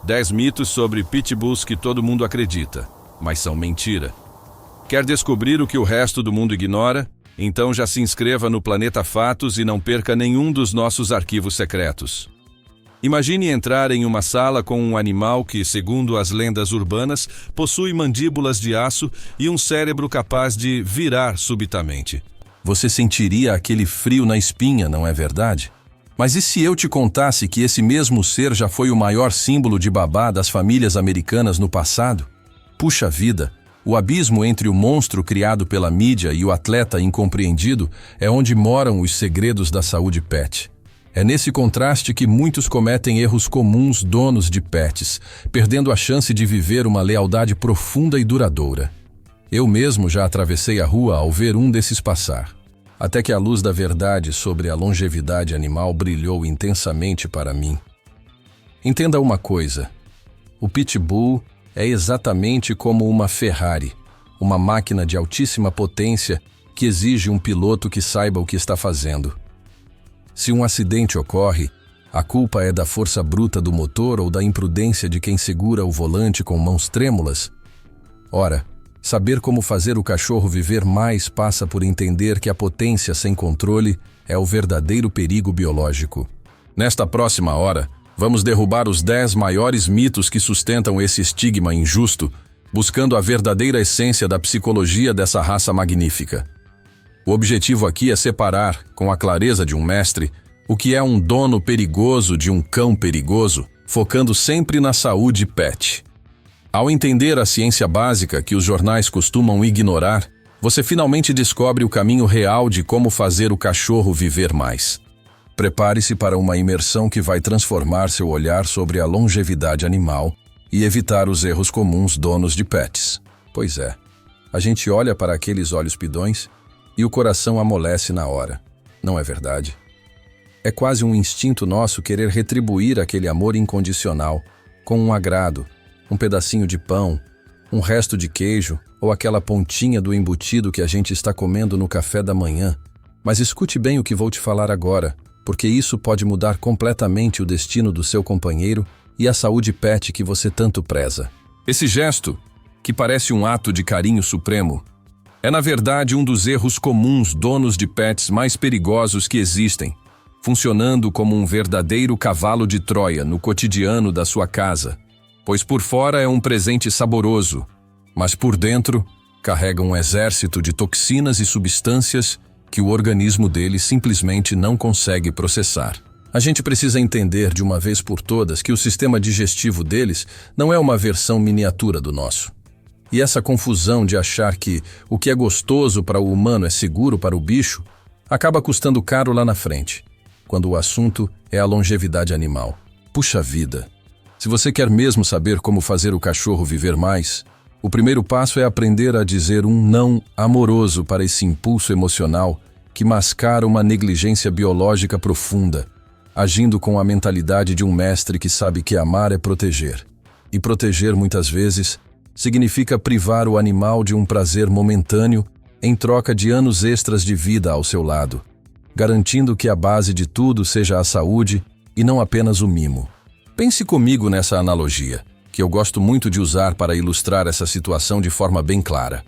10 mitos sobre pitbulls que todo mundo acredita, mas são mentira. Quer descobrir o que o resto do mundo ignora? Então já se inscreva no Planeta Fatos e não perca nenhum dos nossos arquivos secretos. Imagine entrar em uma sala com um animal que, segundo as lendas urbanas, possui mandíbulas de aço e um cérebro capaz de virar subitamente. Você sentiria aquele frio na espinha, não é verdade? Mas e se eu te contasse que esse mesmo ser já foi o maior símbolo de babá das famílias americanas no passado? Puxa vida, o abismo entre o monstro criado pela mídia e o atleta incompreendido é onde moram os segredos da saúde pet. É nesse contraste que muitos cometem erros comuns donos de pets, perdendo a chance de viver uma lealdade profunda e duradoura. Eu mesmo já atravessei a rua ao ver um desses passar, até que a luz da verdade sobre a longevidade animal brilhou intensamente para mim. Entenda uma coisa, o pitbull é exatamente como uma Ferrari, uma máquina de altíssima potência que exige um piloto que saiba o que está fazendo. Se um acidente ocorre, a culpa é da força bruta do motor ou da imprudência de quem segura o volante com mãos trêmulas? Ora, saber como fazer o cachorro viver mais passa por entender que a potência sem controle é o verdadeiro perigo biológico. Nesta próxima hora, vamos derrubar os 10 maiores mitos que sustentam esse estigma injusto, buscando a verdadeira essência da psicologia dessa raça magnífica. O objetivo aqui é separar, com a clareza de um mestre, o que é um dono perigoso de um cão perigoso, focando sempre na saúde pet. Ao entender a ciência básica que os jornais costumam ignorar, você finalmente descobre o caminho real de como fazer o cachorro viver mais. Prepare-se para uma imersão que vai transformar seu olhar sobre a longevidade animal e evitar os erros comuns donos de pets. Pois é, a gente olha para aqueles olhos pidões e o coração amolece na hora, não é verdade? É quase um instinto nosso querer retribuir aquele amor incondicional com um agrado, um pedacinho de pão, um resto de queijo ou aquela pontinha do embutido que a gente está comendo no café da manhã. Mas escute bem o que vou te falar agora, porque isso pode mudar completamente o destino do seu companheiro e a saúde pet que você tanto preza. Esse gesto, que parece um ato de carinho supremo, é na verdade um dos erros comuns donos de pets mais perigosos que existem, funcionando como um verdadeiro cavalo de Troia no cotidiano da sua casa, pois por fora é um presente saboroso, mas por dentro carrega um exército de toxinas e substâncias que o organismo dele simplesmente não consegue processar. A gente precisa entender de uma vez por todas que o sistema digestivo deles não é uma versão miniatura do nosso. E essa confusão de achar que o que é gostoso para o humano é seguro para o bicho acaba custando caro lá na frente, quando o assunto é a longevidade animal. Puxa vida! Se você quer mesmo saber como fazer o cachorro viver mais, o primeiro passo é aprender a dizer um não amoroso para esse impulso emocional que mascara uma negligência biológica profunda, agindo com a mentalidade de um mestre que sabe que amar é proteger. E proteger, muitas vezes, significa privar o animal de um prazer momentâneo em troca de anos extras de vida ao seu lado, garantindo que a base de tudo seja a saúde e não apenas o mimo. Pense comigo nessa analogia, que eu gosto muito de usar para ilustrar essa situação de forma bem clara.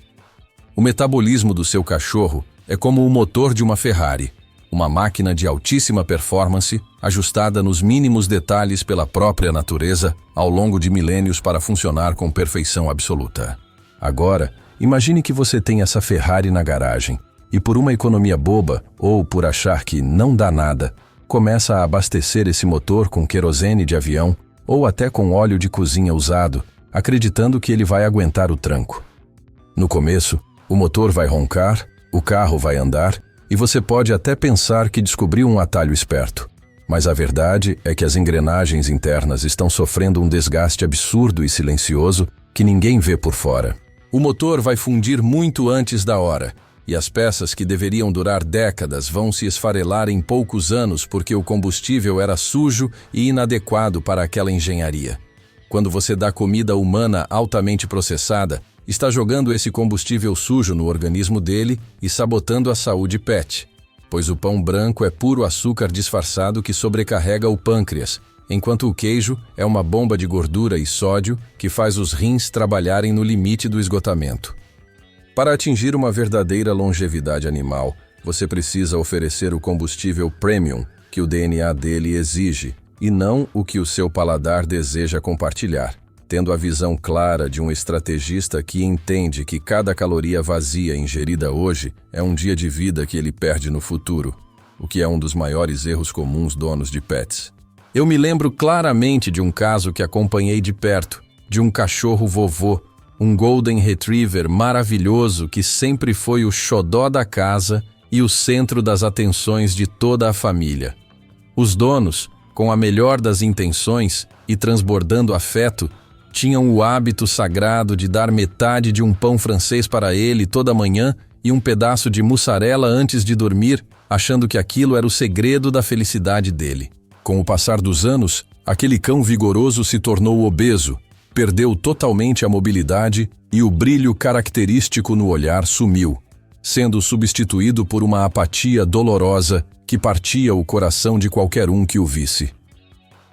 O metabolismo do seu cachorro é como o motor de uma Ferrari, uma máquina de altíssima performance, ajustada nos mínimos detalhes pela própria natureza ao longo de milênios para funcionar com perfeição absoluta. Agora, imagine que você tem essa Ferrari na garagem e por uma economia boba ou por achar que não dá nada, começa a abastecer esse motor com querosene de avião ou até com óleo de cozinha usado, acreditando que ele vai aguentar o tranco. No começo, o motor vai roncar, o carro vai andar e você pode até pensar que descobriu um atalho esperto. Mas a verdade é que as engrenagens internas estão sofrendo um desgaste absurdo e silencioso que ninguém vê por fora. O motor vai fundir muito antes da hora, e as peças que deveriam durar décadas vão se esfarelar em poucos anos porque o combustível era sujo e inadequado para aquela engenharia. Quando você dá comida humana altamente processada, está jogando esse combustível sujo no organismo dele e sabotando a saúde pet, pois o pão branco é puro açúcar disfarçado que sobrecarrega o pâncreas, enquanto o queijo é uma bomba de gordura e sódio que faz os rins trabalharem no limite do esgotamento. Para atingir uma verdadeira longevidade animal, você precisa oferecer o combustível premium que o DNA dele exige, e não o que o seu paladar deseja compartilhar, tendo a visão clara de um estrategista que entende que cada caloria vazia ingerida hoje é um dia de vida que ele perde no futuro, o que é um dos maiores erros comuns donos de pets. Eu me lembro claramente de um caso que acompanhei de perto, de um cachorro vovô, um Golden Retriever maravilhoso que sempre foi o xodó da casa e o centro das atenções de toda a família. Os donos, com a melhor das intenções e transbordando afeto, tinham o hábito sagrado de dar metade de um pão francês para ele toda manhã e um pedaço de mussarela antes de dormir, achando que aquilo era o segredo da felicidade dele. Com o passar dos anos, aquele cão vigoroso se tornou obeso, perdeu totalmente a mobilidade e o brilho característico no olhar sumiu, sendo substituído por uma apatia dolorosa que partia o coração de qualquer um que o visse.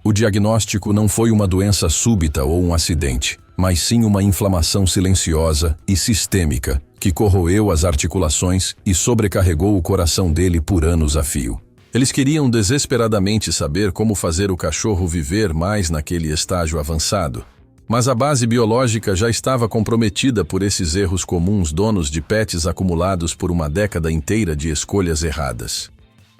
O diagnóstico não foi uma doença súbita ou um acidente, mas sim uma inflamação silenciosa e sistêmica que corroeu as articulações e sobrecarregou o coração dele por anos a fio. Eles queriam desesperadamente saber como fazer o cachorro viver mais naquele estágio avançado, mas a base biológica já estava comprometida por esses erros comuns donos de pets acumulados por uma década inteira de escolhas erradas.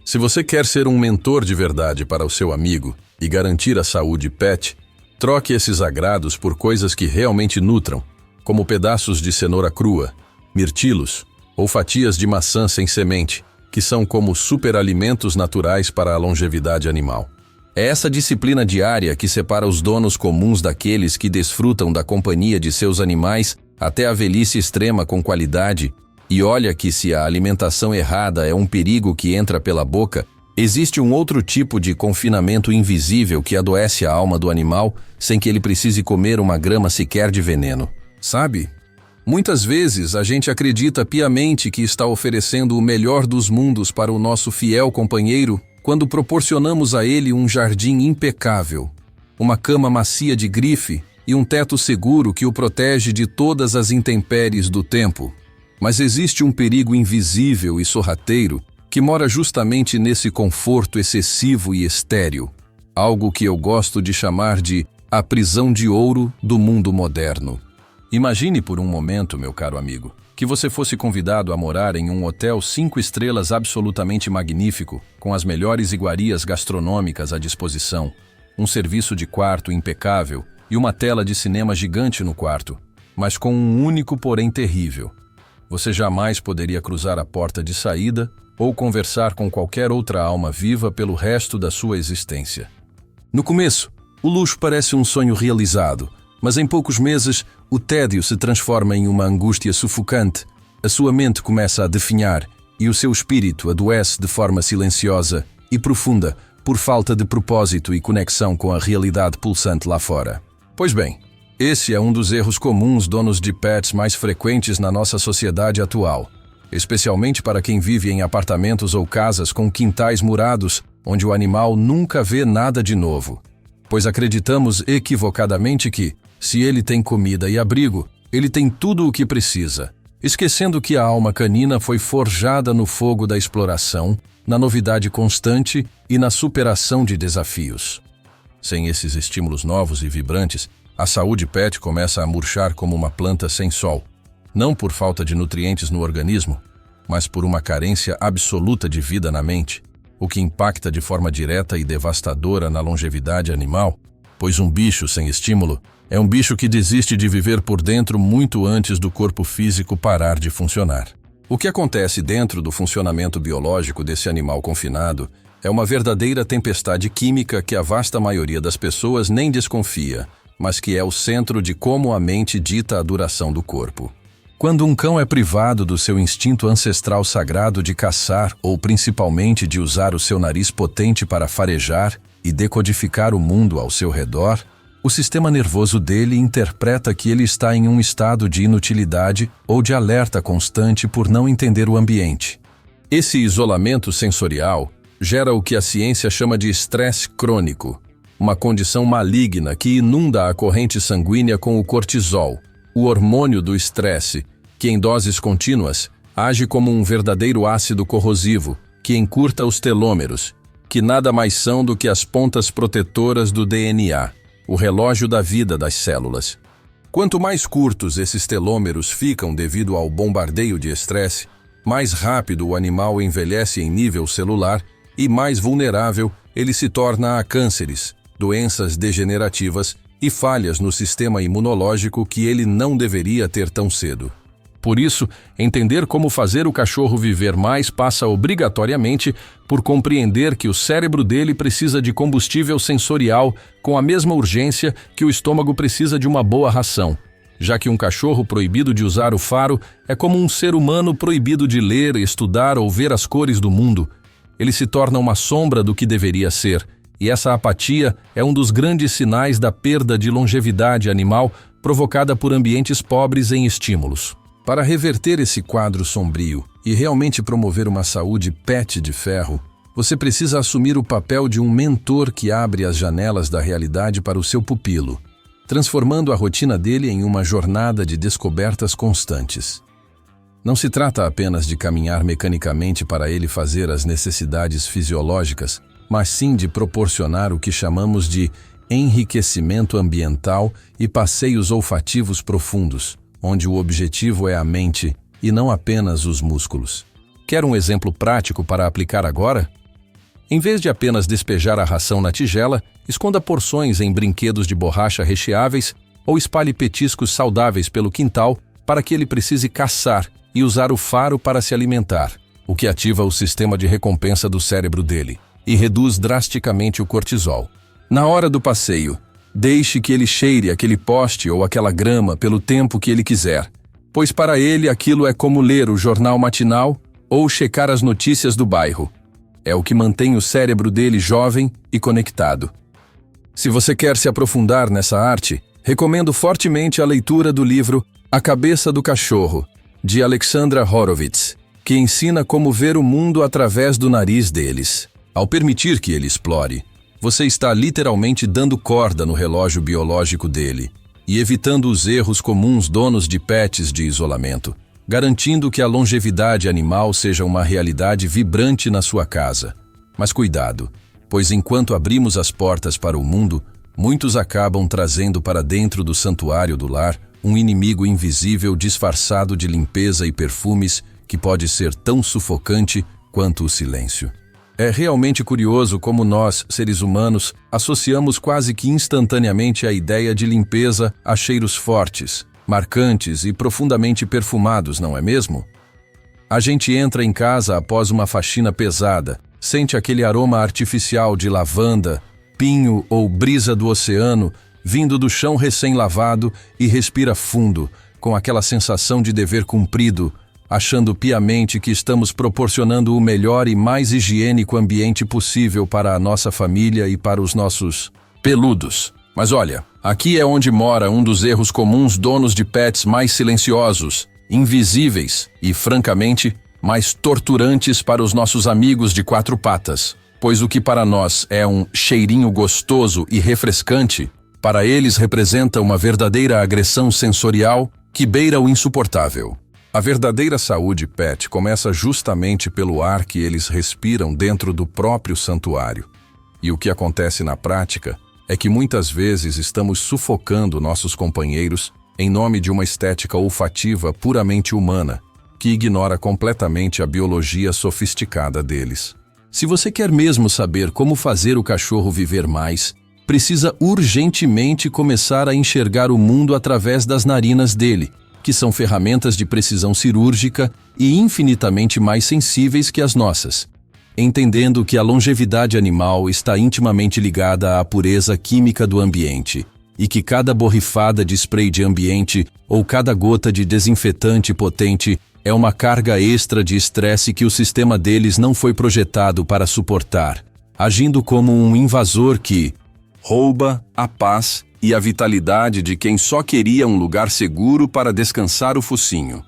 Se você quer ser um mentor de verdade para o seu amigo e garantir a saúde pet, troque esses agrados por coisas que realmente nutram, como pedaços de cenoura crua, mirtilos ou fatias de maçã sem semente, que são como superalimentos naturais para a longevidade animal. É essa disciplina diária que separa os donos comuns daqueles que desfrutam da companhia de seus animais até a velhice extrema com qualidade. E olha que se a alimentação errada é um perigo que entra pela boca, existe um outro tipo de confinamento invisível que adoece a alma do animal sem que ele precise comer uma grama sequer de veneno. Sabe? Muitas vezes a gente acredita piamente que está oferecendo o melhor dos mundos para o nosso fiel companheiro quando proporcionamos a ele um jardim impecável, uma cama macia de grife e um teto seguro que o protege de todas as intempéries do tempo. Mas existe um perigo invisível e sorrateiro que mora justamente nesse conforto excessivo e estéril, algo que eu gosto de chamar de a prisão de ouro do mundo moderno. Imagine por um momento, meu caro amigo, que você fosse convidado a morar em um hotel 5 estrelas absolutamente magnífico, com as melhores iguarias gastronômicas à disposição, um serviço de quarto impecável e uma tela de cinema gigante no quarto, mas com um único porém terrível. Você jamais poderia cruzar a porta de saída ou conversar com qualquer outra alma viva pelo resto da sua existência. No começo, o luxo parece um sonho realizado, mas em poucos meses, o tédio se transforma em uma angústia sufocante, a sua mente começa a definhar e o seu espírito adoece de forma silenciosa e profunda por falta de propósito e conexão com a realidade pulsante lá fora. Pois bem, esse é um dos erros comuns donos de pets mais frequentes na nossa sociedade atual, especialmente para quem vive em apartamentos ou casas com quintais murados, onde o animal nunca vê nada de novo. Pois acreditamos equivocadamente que, se ele tem comida e abrigo, ele tem tudo o que precisa, esquecendo que a alma canina foi forjada no fogo da exploração, na novidade constante e na superação de desafios. Sem esses estímulos novos e vibrantes, a saúde pet começa a murchar como uma planta sem sol, não por falta de nutrientes no organismo, mas por uma carência absoluta de vida na mente, o que impacta de forma direta e devastadora na longevidade animal, pois um bicho sem estímulo é um bicho que desiste de viver por dentro muito antes do corpo físico parar de funcionar. O que acontece dentro do funcionamento biológico desse animal confinado é uma verdadeira tempestade química que a vasta maioria das pessoas nem desconfia, mas que é o centro de como a mente dita a duração do corpo. Quando um cão é privado do seu instinto ancestral sagrado de caçar ou principalmente de usar o seu nariz potente para farejar e decodificar o mundo ao seu redor, o sistema nervoso dele interpreta que ele está em um estado de inutilidade ou de alerta constante por não entender o ambiente. Esse isolamento sensorial gera o que a ciência chama de estresse crônico, uma condição maligna que inunda a corrente sanguínea com o cortisol, o hormônio do estresse, que em doses contínuas age como um verdadeiro ácido corrosivo, que encurta os telômeros, que nada mais são do que as pontas protetoras do DNA, o relógio da vida das células. Quanto mais curtos esses telômeros ficam devido ao bombardeio de estresse, mais rápido o animal envelhece em nível celular e mais vulnerável ele se torna a cânceres, doenças degenerativas e falhas no sistema imunológico que ele não deveria ter tão cedo. Por isso, entender como fazer o cachorro viver mais passa obrigatoriamente por compreender que o cérebro dele precisa de combustível sensorial com a mesma urgência que o estômago precisa de uma boa ração, já que um cachorro proibido de usar o faro é como um ser humano proibido de ler, estudar ou ver as cores do mundo. Ele se torna uma sombra do que deveria ser, e essa apatia é um dos grandes sinais da perda de longevidade animal provocada por ambientes pobres em estímulos. Para reverter esse quadro sombrio e realmente promover uma saúde pet de ferro, você precisa assumir o papel de um mentor que abre as janelas da realidade para o seu pupilo, transformando a rotina dele em uma jornada de descobertas constantes. Não se trata apenas de caminhar mecanicamente para ele fazer as necessidades fisiológicas, mas sim de proporcionar o que chamamos de enriquecimento ambiental e passeios olfativos profundos, onde o objetivo é a mente e não apenas os músculos. Quer um exemplo prático para aplicar agora? Em vez de apenas despejar a ração na tigela, esconda porções em brinquedos de borracha recheáveis ou espalhe petiscos saudáveis pelo quintal para que ele precise caçar e usar o faro para se alimentar, o que ativa o sistema de recompensa do cérebro dele e reduz drasticamente o cortisol. Na hora do passeio, deixe que ele cheire aquele poste ou aquela grama pelo tempo que ele quiser, pois para ele aquilo é como ler o jornal matinal ou checar as notícias do bairro. É o que mantém o cérebro dele jovem e conectado. Se você quer se aprofundar nessa arte, recomendo fortemente a leitura do livro A Cabeça do Cachorro, de Alexandra Horowitz, que ensina como ver o mundo através do nariz deles. Ao permitir que ele explore, você está literalmente dando corda no relógio biológico dele e evitando os erros comuns donos de pets de isolamento, garantindo que a longevidade animal seja uma realidade vibrante na sua casa. Mas cuidado, pois enquanto abrimos as portas para o mundo, muitos acabam trazendo para dentro do santuário do lar um inimigo invisível disfarçado de limpeza e perfumes que pode ser tão sufocante quanto o silêncio. É realmente curioso como nós, seres humanos, associamos quase que instantaneamente a ideia de limpeza a cheiros fortes, marcantes e profundamente perfumados, não é mesmo? A gente entra em casa após uma faxina pesada, sente aquele aroma artificial de lavanda, pinho ou brisa do oceano vindo do chão recém-lavado e respira fundo, com aquela sensação de dever cumprido, achando piamente que estamos proporcionando o melhor e mais higiênico ambiente possível para a nossa família e para os nossos peludos. Mas olha, aqui é onde mora um dos erros comuns donos de pets mais silenciosos, invisíveis e, francamente, mais torturantes para os nossos amigos de quatro patas. Pois o que para nós é um cheirinho gostoso e refrescante, para eles representa uma verdadeira agressão sensorial que beira o insuportável. A verdadeira saúde pet começa justamente pelo ar que eles respiram dentro do próprio santuário. E o que acontece na prática é que muitas vezes estamos sufocando nossos companheiros em nome de uma estética olfativa puramente humana, que ignora completamente a biologia sofisticada deles. Se você quer mesmo saber como fazer o cachorro viver mais, precisa urgentemente começar a enxergar o mundo através das narinas dele, que são ferramentas de precisão cirúrgica e infinitamente mais sensíveis que as nossas, entendendo que a longevidade animal está intimamente ligada à pureza química do ambiente e que cada borrifada de spray de ambiente ou cada gota de desinfetante potente é uma carga extra de estresse que o sistema deles não foi projetado para suportar, agindo como um invasor que rouba a paz e a vitalidade de quem só queria um lugar seguro para descansar o focinho.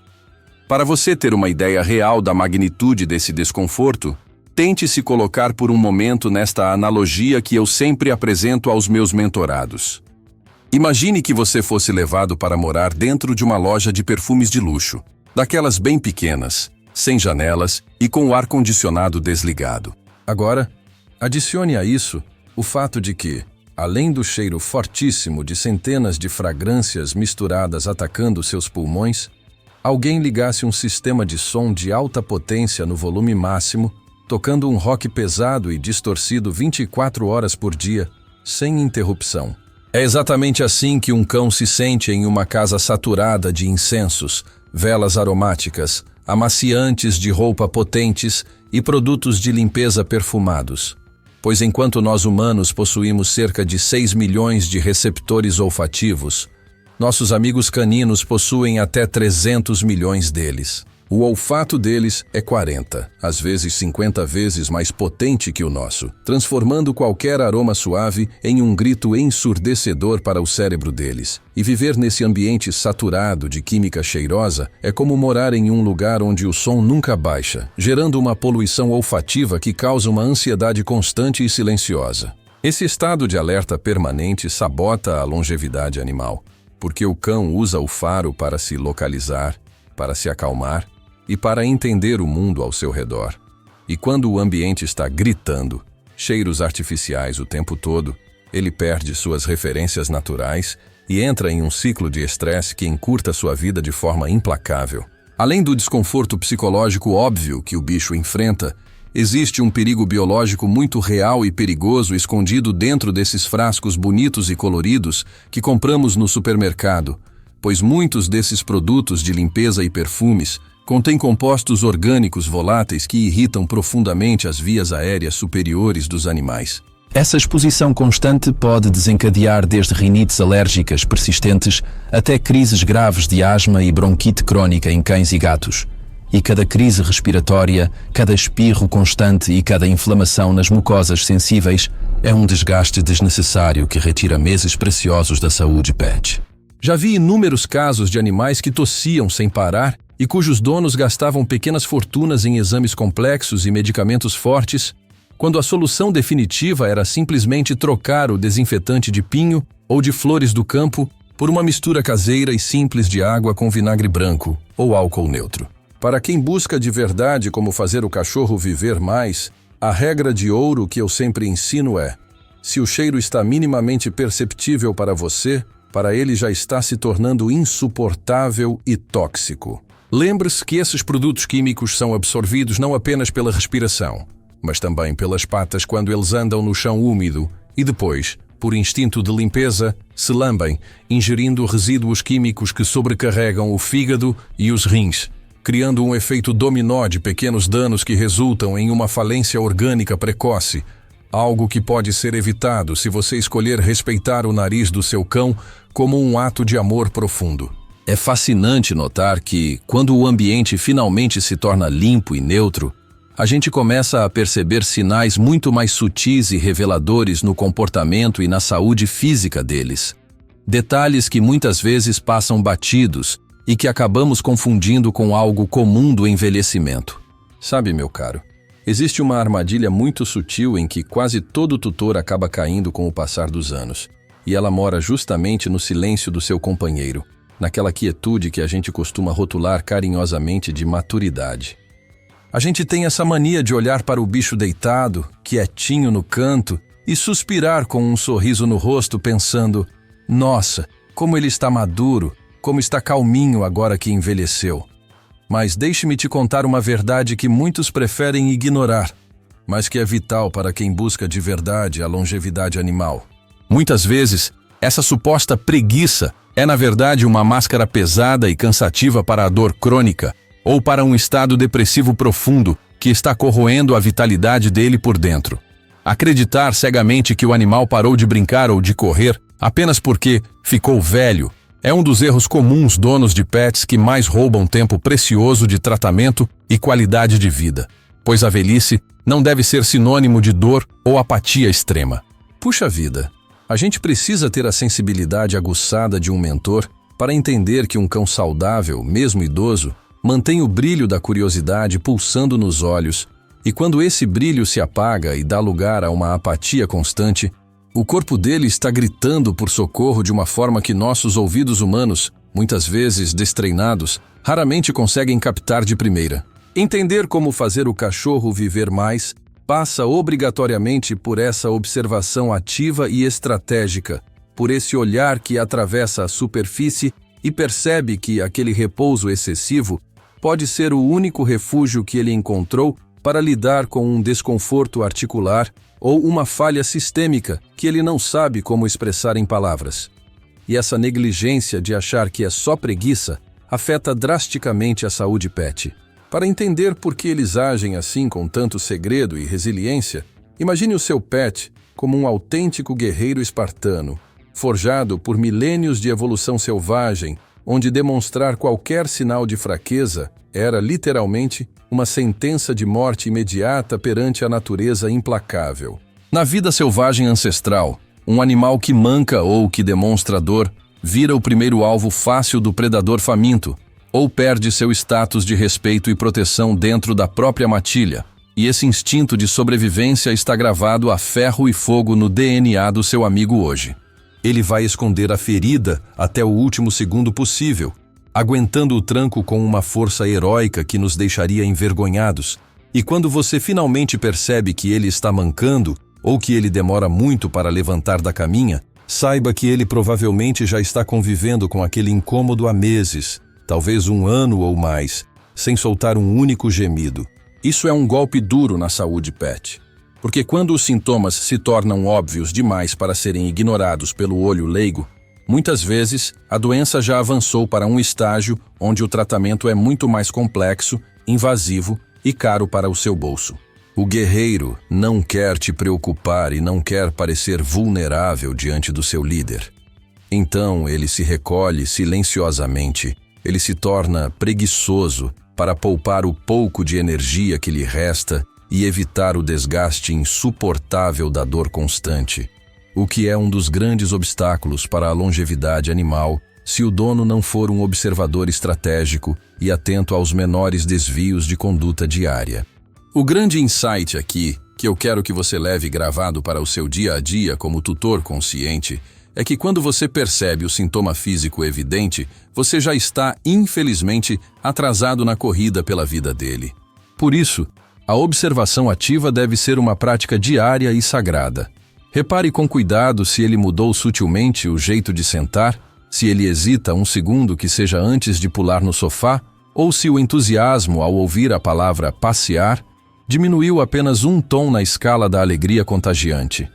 Para você ter uma ideia real da magnitude desse desconforto, Tente se colocar por um momento nesta analogia que eu sempre apresento aos meus mentorados. Imagine que você fosse levado para morar dentro de uma loja de perfumes de luxo, daquelas bem pequenas, sem janelas e com o ar-condicionado desligado. Agora, adicione a isso o fato de que, além do cheiro fortíssimo de centenas de fragrâncias misturadas atacando seus pulmões, alguém ligasse um sistema de som de alta potência no volume máximo, tocando um rock pesado e distorcido 24 horas por dia, sem interrupção. É exatamente assim que um cão se sente em uma casa saturada de incensos, velas aromáticas, amaciantes de roupa potentes e produtos de limpeza perfumados. Pois enquanto nós humanos possuímos cerca de 6 milhões de receptores olfativos, nossos amigos caninos possuem até 300 milhões deles. O olfato deles é 40, às vezes 50 vezes mais potente que o nosso, transformando qualquer aroma suave em um grito ensurdecedor para o cérebro deles. E viver nesse ambiente saturado de química cheirosa é como morar em um lugar onde o som nunca baixa, gerando uma poluição olfativa que causa uma ansiedade constante e silenciosa. Esse estado de alerta permanente sabota a longevidade animal, porque o cão usa o faro para se localizar, para se acalmar e para entender o mundo ao seu redor. E quando o ambiente está gritando, cheiros artificiais o tempo todo, ele perde suas referências naturais e entra em um ciclo de estresse que encurta sua vida de forma implacável. Além do desconforto psicológico óbvio que o bicho enfrenta, existe um perigo biológico muito real e perigoso escondido dentro desses frascos bonitos e coloridos que compramos no supermercado, pois muitos desses produtos de limpeza e perfumes contém compostos orgânicos voláteis que irritam profundamente as vias aéreas superiores dos animais. Essa exposição constante pode desencadear desde rinites alérgicas persistentes até crises graves de asma e bronquite crônica em cães e gatos. E cada crise respiratória, cada espirro constante e cada inflamação nas mucosas sensíveis é um desgaste desnecessário que retira meses preciosos da saúde pet. Já vi inúmeros casos de animais que tossiam sem parar e cujos donos gastavam pequenas fortunas em exames complexos e medicamentos fortes, quando a solução definitiva era simplesmente trocar o desinfetante de pinho ou de flores do campo por uma mistura caseira e simples de água com vinagre branco ou álcool neutro. Para quem busca de verdade como fazer o cachorro viver mais, a regra de ouro que eu sempre ensino é: se o cheiro está minimamente perceptível para você, para ele já está se tornando insuportável e tóxico. Lembre-se que esses produtos químicos são absorvidos não apenas pela respiração, mas também pelas patas quando eles andam no chão úmido e depois, por instinto de limpeza, se lambem, ingerindo resíduos químicos que sobrecarregam o fígado e os rins, criando um efeito dominó de pequenos danos que resultam em uma falência orgânica precoce, algo que pode ser evitado se você escolher respeitar o nariz do seu cão como um ato de amor profundo. É fascinante notar que, quando o ambiente finalmente se torna limpo e neutro, a gente começa a perceber sinais muito mais sutis e reveladores no comportamento e na saúde física deles. Detalhes que muitas vezes passam batidos e que acabamos confundindo com algo comum do envelhecimento. Sabe, meu caro, existe uma armadilha muito sutil em que quase todo tutor acaba caindo com o passar dos anos, e ela mora justamente no silêncio do seu companheiro, naquela quietude que a gente costuma rotular carinhosamente de maturidade. A gente tem essa mania de olhar para o bicho deitado, quietinho no canto, e suspirar com um sorriso no rosto pensando: nossa, como ele está maduro, como está calminho agora que envelheceu. Mas deixe-me te contar uma verdade que muitos preferem ignorar, mas que é vital para quem busca de verdade a longevidade animal. Muitas vezes, essa suposta preguiça é na verdade uma máscara pesada e cansativa para a dor crônica ou para um estado depressivo profundo que está corroendo a vitalidade dele por dentro. Acreditar cegamente que o animal parou de brincar ou de correr apenas porque ficou velho é um dos erros comuns donos de pets que mais roubam tempo precioso de tratamento e qualidade de vida, pois a velhice não deve ser sinônimo de dor ou apatia extrema. Puxa vida! A gente precisa ter a sensibilidade aguçada de um mentor para entender que um cão saudável, mesmo idoso, mantém o brilho da curiosidade pulsando nos olhos, E quando esse brilho se apaga e dá lugar a uma apatia constante, o corpo dele está gritando por socorro de uma forma que nossos ouvidos humanos, muitas vezes destreinados, raramente conseguem captar de primeira. Entender como fazer o cachorro viver mais passa obrigatoriamente por essa observação ativa e estratégica, por esse olhar que atravessa a superfície e percebe que aquele repouso excessivo pode ser o único refúgio que ele encontrou para lidar com um desconforto articular ou uma falha sistêmica que ele não sabe como expressar em palavras. E essa negligência de achar que é só preguiça afeta drasticamente a saúde pet. Para entender por que eles agem assim com tanto segredo e resiliência, imagine o seu pet como um autêntico guerreiro espartano, forjado por milênios de evolução selvagem, onde demonstrar qualquer sinal de fraqueza era, literalmente, uma sentença de morte imediata perante a natureza implacável. Na vida selvagem ancestral, um animal que manca ou que demonstra dor vira o primeiro alvo fácil do predador faminto, ou perde seu status de respeito e proteção dentro da própria matilha, e esse instinto de sobrevivência está gravado a ferro e fogo no DNA do seu amigo hoje. Ele vai esconder a ferida até o último segundo possível, aguentando o tranco com uma força heróica que nos deixaria envergonhados, e quando você finalmente percebe que ele está mancando, ou que ele demora muito para levantar da caminha, saiba que ele provavelmente já está convivendo com aquele incômodo há meses, talvez um ano ou mais, sem soltar um único gemido. Isso é um golpe duro na saúde pet, porque quando os sintomas se tornam óbvios demais para serem ignorados pelo olho leigo, muitas vezes a doença já avançou para um estágio onde o tratamento é muito mais complexo, invasivo e caro para o seu bolso. O guerreiro não quer te preocupar e não quer parecer vulnerável diante do seu líder. Então ele se recolhe silenciosamente. Ele se torna preguiçoso para poupar o pouco de energia que lhe resta e evitar o desgaste insuportável da dor constante, o que é um dos grandes obstáculos para a longevidade animal se o dono não for um observador estratégico e atento aos menores desvios de conduta diária. O grande insight aqui, que eu quero que você leve gravado para o seu dia a dia como tutor consciente, é que quando você percebe o sintoma físico evidente, você já está, infelizmente, atrasado na corrida pela vida dele. Por isso, a observação ativa deve ser uma prática diária e sagrada. Repare com cuidado se ele mudou sutilmente o jeito de sentar, se ele hesita um segundo que seja antes de pular no sofá, ou se o entusiasmo ao ouvir a palavra passear diminuiu apenas um tom na escala da alegria contagiante.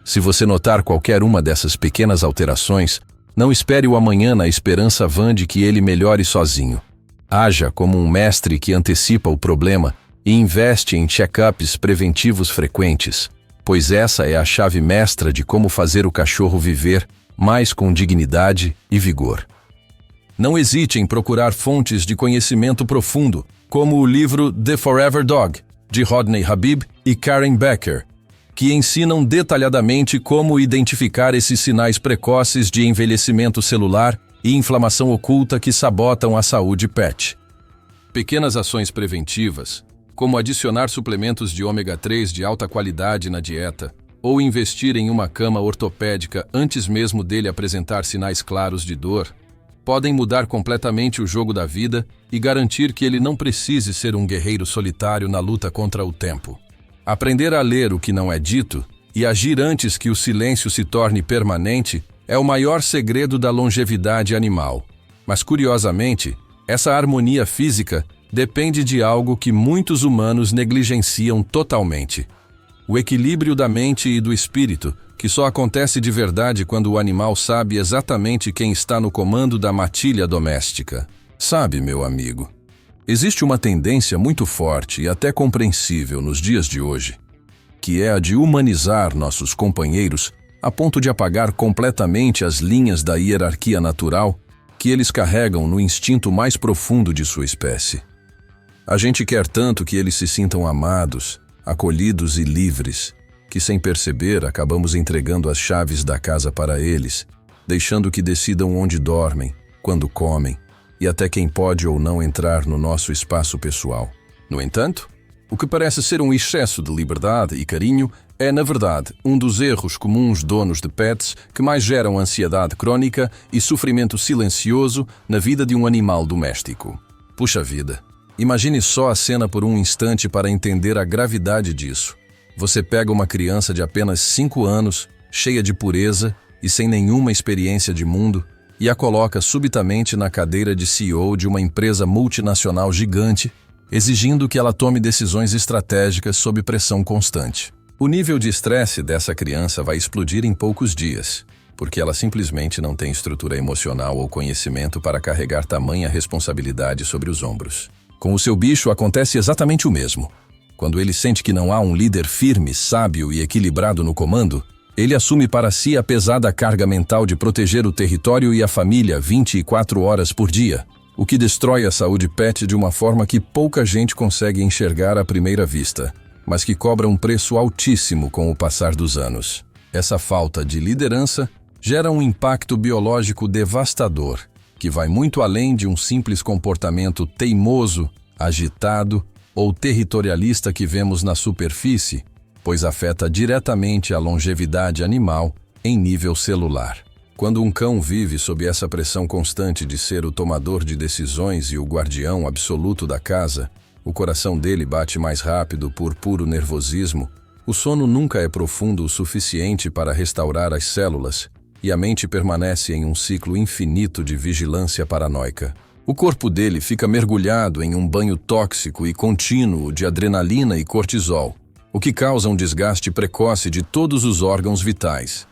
Se você notar qualquer uma dessas pequenas alterações, não espere o amanhã na esperança vã de que ele melhore sozinho. Haja como um mestre que antecipa o problema e investe em check-ups preventivos frequentes, pois essa é a chave mestra de como fazer o cachorro viver mais com dignidade e vigor. Não hesite em procurar fontes de conhecimento profundo, como o livro The Forever Dog, de Rodney Habib e Karen Becker, que ensinam detalhadamente como identificar esses sinais precoces de envelhecimento celular e inflamação oculta que sabotam a saúde pet. Pequenas ações preventivas, como adicionar suplementos de ômega 3 de alta qualidade na dieta, ou investir em uma cama ortopédica antes mesmo dele apresentar sinais claros de dor, podem mudar completamente o jogo da vida e garantir que ele não precise ser um guerreiro solitário na luta contra o tempo. Aprender a ler o que não é dito e agir antes que o silêncio se torne permanente é o maior segredo da longevidade animal. Mas, curiosamente, essa harmonia física depende de algo que muitos humanos negligenciam totalmente: o equilíbrio da mente e do espírito, que só acontece de verdade quando o animal sabe exatamente quem está no comando da matilha doméstica. Sabe, meu amigo, existe uma tendência muito forte e até compreensível nos dias de hoje, que é a de humanizar nossos companheiros a ponto de apagar completamente as linhas da hierarquia natural que eles carregam no instinto mais profundo de sua espécie. A gente quer tanto que eles se sintam amados, acolhidos e livres, que sem perceber acabamos entregando as chaves da casa para eles, deixando que decidam onde dormem, quando comem e até quem pode ou não entrar no nosso espaço pessoal. No entanto, O que parece ser um excesso de liberdade e carinho é, na verdade, um dos erros comuns donos de pets que mais geram ansiedade crônica e sofrimento silencioso na vida de um animal doméstico. Puxa vida, imagine só a cena por um instante para entender a gravidade disso. Você pega uma criança de apenas 5 anos, cheia de pureza e sem nenhuma experiência de mundo, e a coloca subitamente na cadeira de CEO de uma empresa multinacional gigante, exigindo que ela tome decisões estratégicas sob pressão constante. O nível de estresse dessa criança vai explodir em poucos dias, porque ela simplesmente não tem estrutura emocional ou conhecimento para carregar tamanha responsabilidade sobre os ombros. Com o seu bicho acontece exatamente o mesmo. Quando ele sente que não há um líder firme, sábio e equilibrado no comando, ele assume para si a pesada carga mental de proteger o território e a família 24 horas por dia, o que destrói a saúde pet de uma forma que pouca gente consegue enxergar à primeira vista, mas que cobra um preço altíssimo com o passar dos anos. Essa falta de liderança gera um impacto biológico devastador, que vai muito além de um simples comportamento teimoso, agitado ou territorialista que vemos na superfície, pois afeta diretamente a longevidade animal em nível celular. Quando um cão vive sob essa pressão constante de ser o tomador de decisões e o guardião absoluto da casa, o coração dele bate mais rápido por puro nervosismo, o sono nunca é profundo o suficiente para restaurar as células e a mente permanece em um ciclo infinito de vigilância paranoica. O corpo dele fica mergulhado em um banho tóxico e contínuo de adrenalina e cortisol, o que causa um desgaste precoce de todos os órgãos vitais,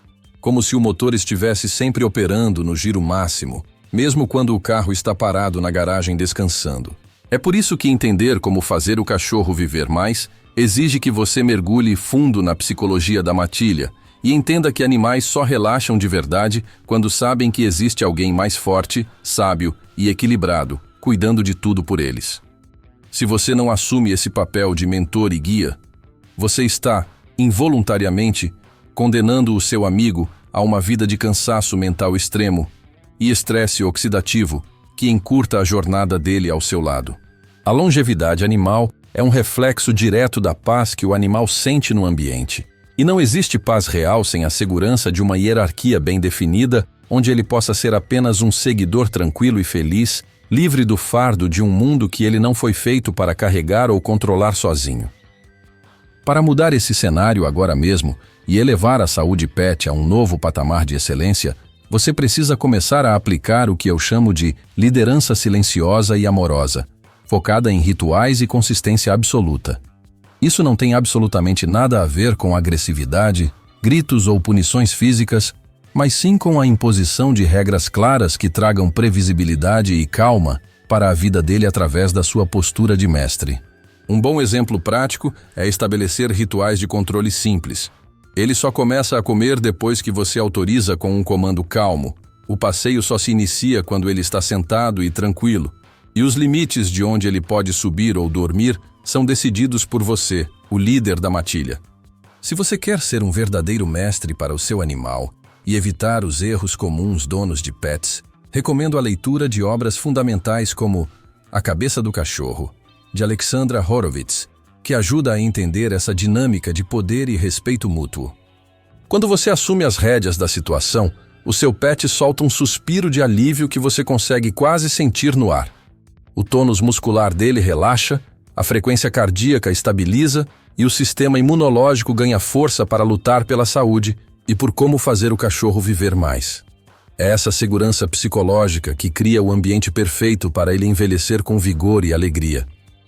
como se o motor estivesse sempre operando no giro máximo, mesmo quando o carro está parado na garagem descansando. É por isso que entender como fazer o cachorro viver mais exige que você mergulhe fundo na psicologia da matilha e entenda que animais só relaxam de verdade quando sabem que existe alguém mais forte, sábio e equilibrado, cuidando de tudo por eles. Se você não assume esse papel de mentor e guia, você está, involuntariamente, condenando o seu amigo a uma vida de cansaço mental extremo e estresse oxidativo que encurta a jornada dele ao seu lado. A longevidade animal é um reflexo direto da paz que o animal sente no ambiente. E não existe paz real sem a segurança de uma hierarquia bem definida, onde ele possa ser apenas um seguidor tranquilo e feliz, livre do fardo de um mundo que ele não foi feito para carregar ou controlar sozinho. Para mudar esse cenário agora mesmo e elevar a saúde pet a um novo patamar de excelência, você precisa começar a aplicar o que eu chamo de liderança silenciosa e amorosa, focada em rituais e consistência absoluta. Isso não tem absolutamente nada a ver com agressividade, gritos ou punições físicas, mas sim com a imposição de regras claras que tragam previsibilidade e calma para a vida dele através da sua postura de mestre. Um bom exemplo prático é estabelecer rituais de controle simples. Ele só começa a comer depois que você autoriza com um comando calmo. O passeio só se inicia quando ele está sentado e tranquilo. E os limites de onde ele pode subir ou dormir são decididos por você, o líder da matilha. Se você quer ser um verdadeiro mestre para o seu animal e evitar os erros comuns donos de pets, recomendo a leitura de obras fundamentais como A Cabeça do Cachorro, de Alexandra Horowitz, que ajuda a entender essa dinâmica de poder e respeito mútuo. Quando você assume as rédeas da situação, o seu pet solta um suspiro de alívio que você consegue quase sentir no ar. O tônus muscular dele relaxa, a frequência cardíaca estabiliza e o sistema imunológico ganha força para lutar pela saúde e por como fazer o cachorro viver mais. É essa segurança psicológica que cria o ambiente perfeito para ele envelhecer com vigor e alegria,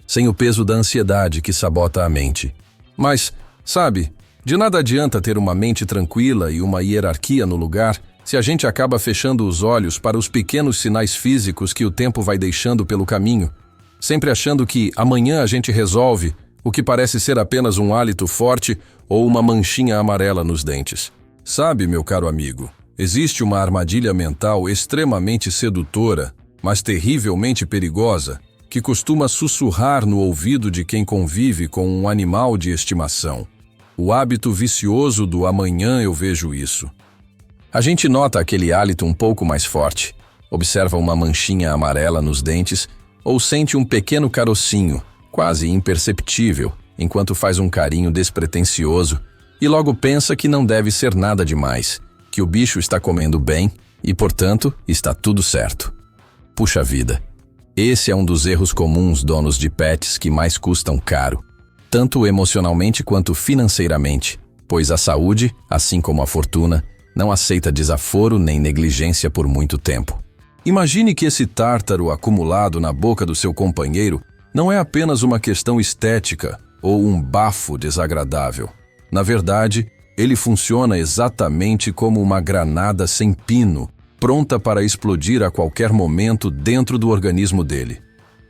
sem o peso da ansiedade que sabota a mente. Mas, sabe, de nada adianta ter uma mente tranquila e uma hierarquia no lugar se a gente acaba fechando os olhos para os pequenos sinais físicos que o tempo vai deixando pelo caminho, sempre achando que amanhã a gente resolve o que parece ser apenas um hálito forte ou uma manchinha amarela nos dentes. Sabe, meu caro amigo, existe uma armadilha mental extremamente sedutora, mas terrivelmente perigosa, que costuma sussurrar no ouvido de quem convive com um animal de estimação. O hábito vicioso do amanhã eu vejo isso. A gente nota aquele hálito um pouco mais forte, observa uma manchinha amarela nos dentes ou sente um pequeno carocinho, quase imperceptível, enquanto faz um carinho despretensioso e logo pensa que não deve ser nada demais, que o bicho está comendo bem e, portanto, está tudo certo. Puxa vida, esse é um dos erros comuns donos de pets que mais custam caro, tanto emocionalmente quanto financeiramente, pois a saúde, assim como a fortuna, não aceita desaforo nem negligência por muito tempo. Imagine que esse tártaro acumulado na boca do seu companheiro não é apenas uma questão estética ou um bafo desagradável. Na verdade, ele funciona exatamente como uma granada sem pino, pronta para explodir a qualquer momento dentro do organismo dele.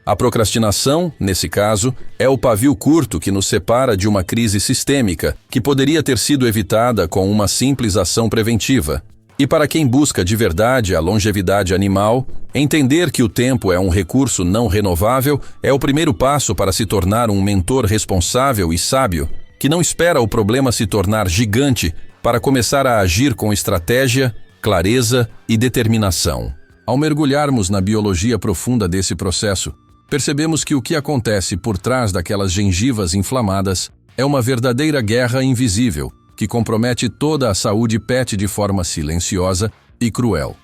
A procrastinação, nesse caso, é o pavio curto que nos separa de uma crise sistêmica que poderia ter sido evitada com uma simples ação preventiva. E para quem busca de verdade a longevidade animal, entender que o tempo é um recurso não renovável é o primeiro passo para se tornar um mentor responsável e sábio, que não espera o problema se tornar gigante para começar a agir com estratégia, clareza e determinação. Ao mergulharmos na biologia profunda desse processo, percebemos que o que acontece por trás daquelas gengivas inflamadas é uma verdadeira guerra invisível, que compromete toda a saúde pet de forma silenciosa e cruel.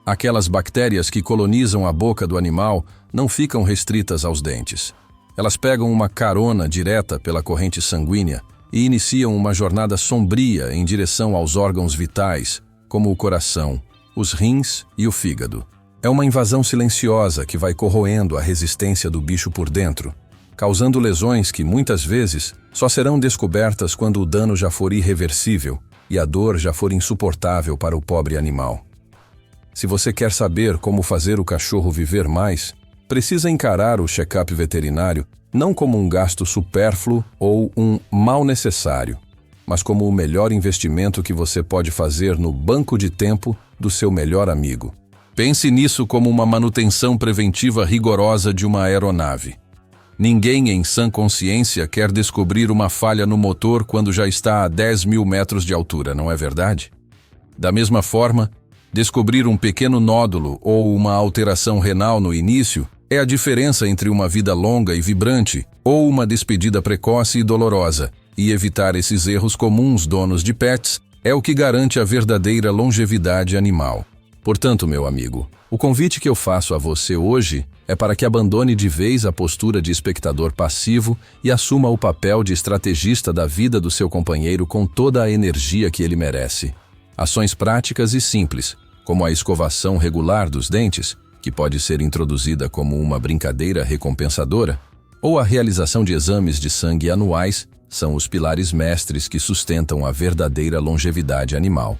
Aquelas bactérias que colonizam a boca do animal não ficam restritas aos dentes. Elas pegam uma carona direta pela corrente sanguínea e iniciam uma jornada sombria em direção aos órgãos vitais, como o coração, os rins e o fígado. É uma invasão silenciosa que vai corroendo a resistência do bicho por dentro, causando lesões que, muitas vezes, só serão descobertas quando o dano já for irreversível e a dor já for insuportável para o pobre animal. Se você quer saber como fazer o cachorro viver mais, precisa encarar o check-up veterinário não como um gasto supérfluo ou um mal necessário, mas como o melhor investimento que você pode fazer no banco de tempo do seu melhor amigo. Pense nisso como uma manutenção preventiva rigorosa de uma aeronave. Ninguém em sã consciência quer descobrir uma falha no motor quando já está a 10.000 metros de altura, não é verdade? Da mesma forma, descobrir um pequeno nódulo ou uma alteração renal no início é a diferença entre uma vida longa e vibrante ou uma despedida precoce e dolorosa, e evitar esses erros comuns donos de pets é o que garante a verdadeira longevidade animal. Portanto, meu amigo, o convite que eu faço a você hoje é para que abandone de vez a postura de espectador passivo e assuma o papel de estrategista da vida do seu companheiro com toda a energia que ele merece. Ações práticas e simples, como a escovação regular dos dentes, que pode ser introduzida como uma brincadeira recompensadora, ou a realização de exames de sangue anuais, são os pilares mestres que sustentam a verdadeira longevidade animal.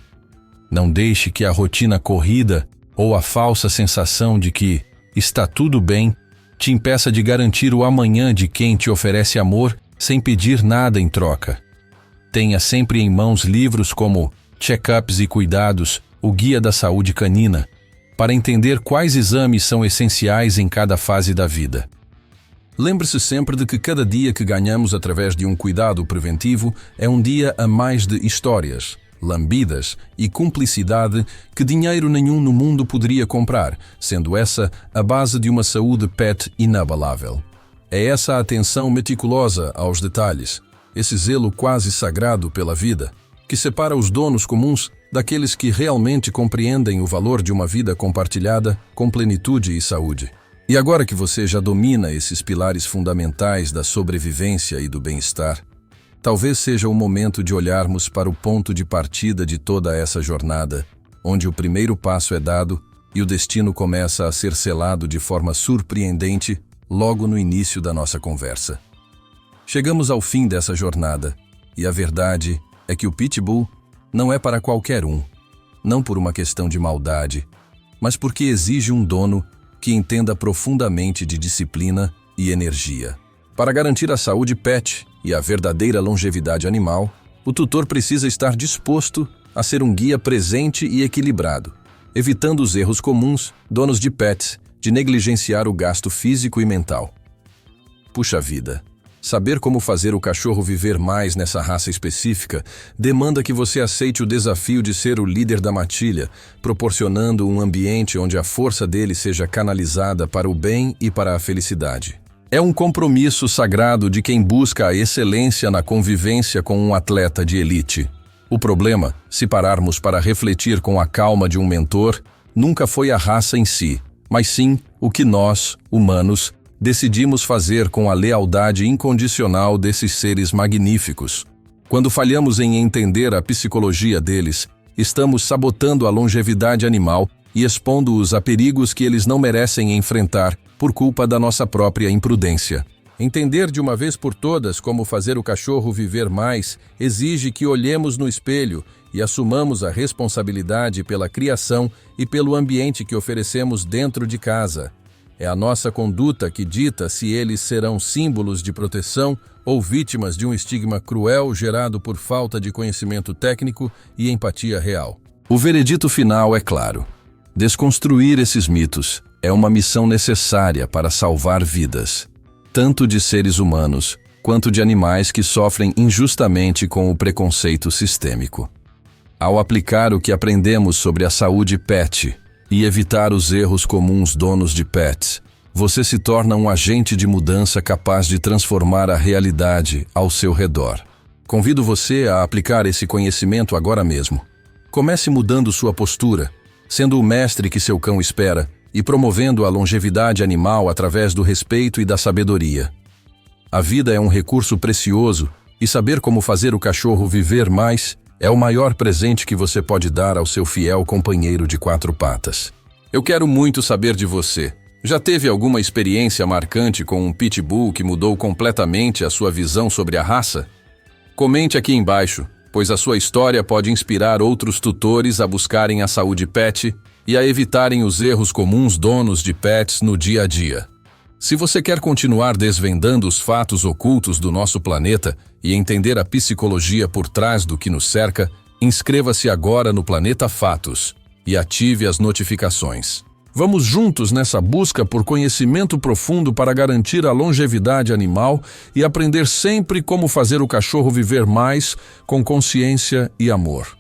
Não deixe que a rotina corrida ou a falsa sensação de que está tudo bem te impeça de garantir o amanhã de quem te oferece amor sem pedir nada em troca. Tenha sempre em mãos livros como Check-ups e Cuidados, o Guia da Saúde Canina, para entender quais exames são essenciais em cada fase da vida. Lembre-se sempre de que cada dia que ganhamos através de um cuidado preventivo é um dia a mais de histórias, lambidas e cumplicidade que dinheiro nenhum no mundo poderia comprar, sendo essa a base de uma saúde pet inabalável. É essa atenção meticulosa aos detalhes, esse zelo quase sagrado pela vida, que separa os donos comuns daqueles que realmente compreendem o valor de uma vida compartilhada com plenitude e saúde. E agora que você já domina esses pilares fundamentais da sobrevivência e do bem-estar, talvez seja o momento de olharmos para o ponto de partida de toda essa jornada, onde o primeiro passo é dado e o destino começa a ser selado de forma surpreendente logo no início da nossa conversa. Chegamos ao fim dessa jornada, e a verdade é que o Pitbull não é para qualquer um, não por uma questão de maldade, mas porque exige um dono que entenda profundamente de disciplina e energia. Para garantir a saúde pet e a verdadeira longevidade animal, o tutor precisa estar disposto a ser um guia presente e equilibrado, evitando os erros comuns, donos de pets, de negligenciar o gasto físico e mental. Puxa vida! Saber como fazer o cachorro viver mais nessa raça específica demanda que você aceite o desafio de ser o líder da matilha, proporcionando um ambiente onde a força dele seja canalizada para o bem e para a felicidade. É um compromisso sagrado de quem busca a excelência na convivência com um atleta de elite. O problema, se pararmos para refletir com a calma de um mentor, nunca foi a raça em si, mas sim o que nós, humanos, decidimos fazer com a lealdade incondicional desses seres magníficos. Quando falhamos em entender a psicologia deles, estamos sabotando a longevidade animal e expondo-os a perigos que eles não merecem enfrentar por culpa da nossa própria imprudência. Entender de uma vez por todas como fazer o cachorro viver mais exige que olhemos no espelho e assumamos a responsabilidade pela criação e pelo ambiente que oferecemos dentro de casa. É a nossa conduta que dita se eles serão símbolos de proteção ou vítimas de um estigma cruel gerado por falta de conhecimento técnico e empatia real. O veredito final é claro. Desconstruir esses mitos é uma missão necessária para salvar vidas, tanto de seres humanos quanto de animais que sofrem injustamente com o preconceito sistêmico. Ao aplicar o que aprendemos sobre a saúde pet e evitar os erros comuns donos de pets, você se torna um agente de mudança capaz de transformar a realidade ao seu redor. Convido você a aplicar esse conhecimento agora mesmo. Comece mudando sua postura, sendo o mestre que seu cão espera e promovendo a longevidade animal através do respeito e da sabedoria. A vida é um recurso precioso e saber como fazer o cachorro viver mais é o maior presente que você pode dar ao seu fiel companheiro de quatro patas. Eu quero muito saber de você. Já teve alguma experiência marcante com um pitbull que mudou completamente a sua visão sobre a raça? Comente aqui embaixo, pois a sua história pode inspirar outros tutores a buscarem a saúde pet e a evitarem os erros comuns donos de pets no dia a dia. Se você quer continuar desvendando os fatos ocultos do nosso planeta e entender a psicologia por trás do que nos cerca, inscreva-se agora no Planeta Fatos e ative as notificações. Vamos juntos nessa busca por conhecimento profundo para garantir a longevidade animal e aprender sempre como fazer o cachorro viver mais com consciência e amor.